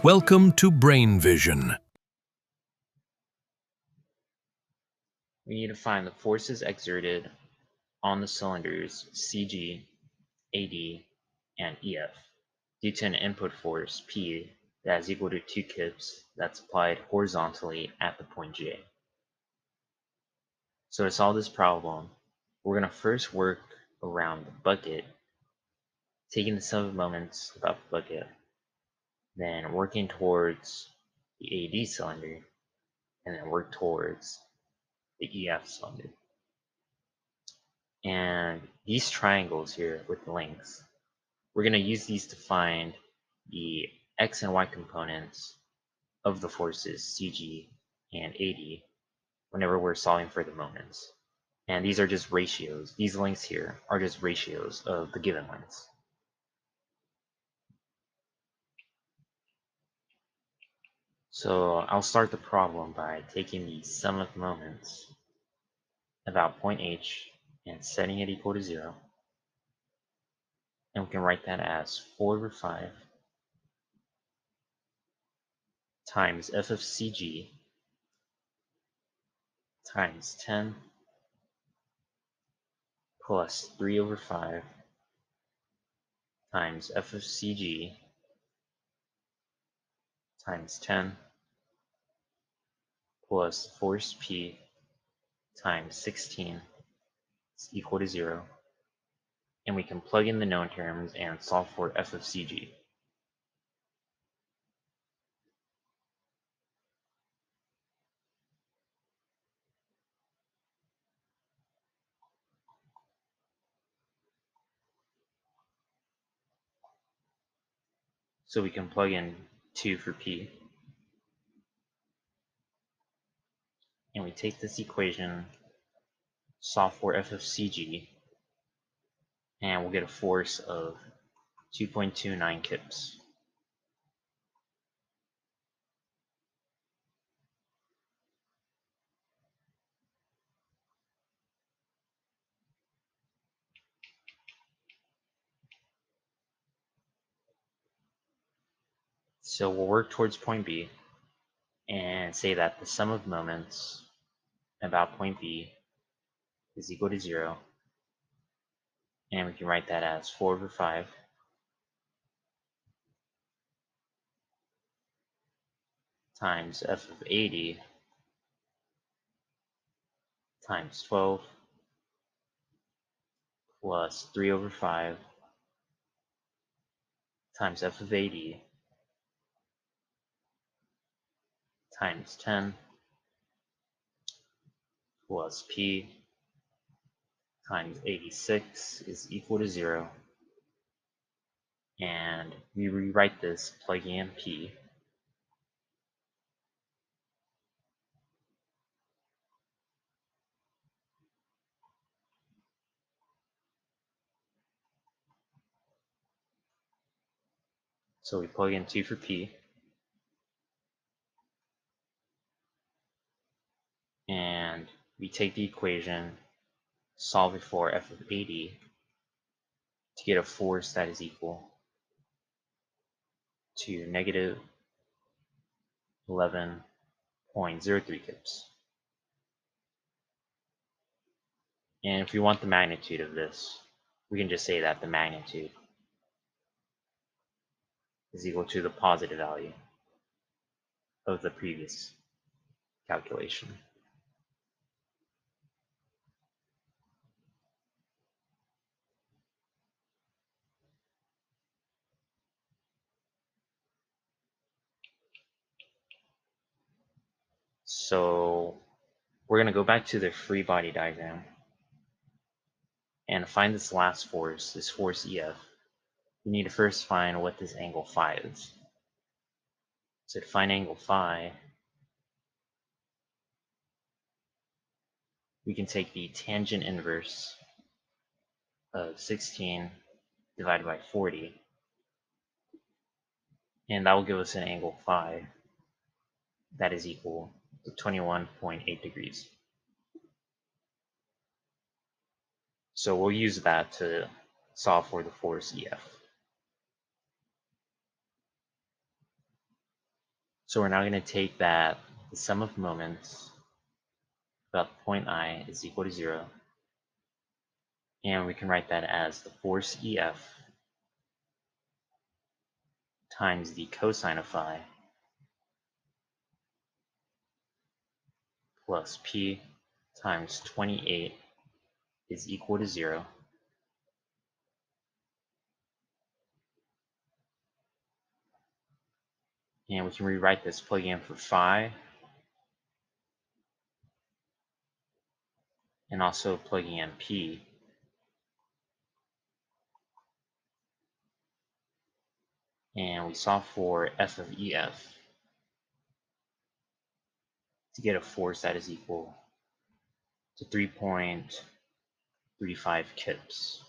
Welcome to Brain Vision. We need to find the forces exerted on the cylinders CG, AD, and EF due to an input force P that is equal to 2 kips that's applied horizontally at the point J. So to solve this problem, we're going to first work around the bucket, taking the sum of moments about the bucket, then working towards the AD cylinder, and then work towards the EF cylinder. And these triangles here with lengths, we're going to use these to find the x and y components of the forces CG and AD whenever we're solving for the moments. And these are just ratios. These lengths here are just ratios of the given lengths. So I'll start the problem by taking the sum of moments about point H and setting it equal to 0. And we can write that as 4/5 times f of CG times 10 plus 3/5 times f of CG times 10 plus force P times 16 is equal to 0. And we can plug in the known terms and solve for f of CG. So we can plug in 2 for P. And we take this equation, solve for f of CG, and we'll get a force of 2.29 kips. So we'll work towards point B and say that the sum of moments about point B is equal to 0. And we can write that as 4/5 times f of 80 times 12 plus 3/5 times f of 80 times 10 plus P times 86 is equal to 0. And we rewrite this plugging in P. So we plug in 2 for P. And we take the equation, solve it for f of 80 to get a force that is equal to negative 11.03 kips. And if we want the magnitude of this, we can just say that the magnitude is equal to the positive value of the previous calculation. So we're going to go back to the free body diagram and find this last force, this force EF. We need to first find what this angle phi is. So to find angle phi, we can take the tangent inverse of 16 divided by 40, and that will give us an angle phi that is equal to 21.8 degrees. So we'll use that to solve for the force EF. So we're now going to take that the sum of moments about the point I is equal to 0, and we can write that as the force EF times the cosine of phi plus P times 28 is equal to 0. And we can rewrite this plugging in for phi and also plugging in P. And we solve for F of EF to get a force that is equal to 3.35 kips.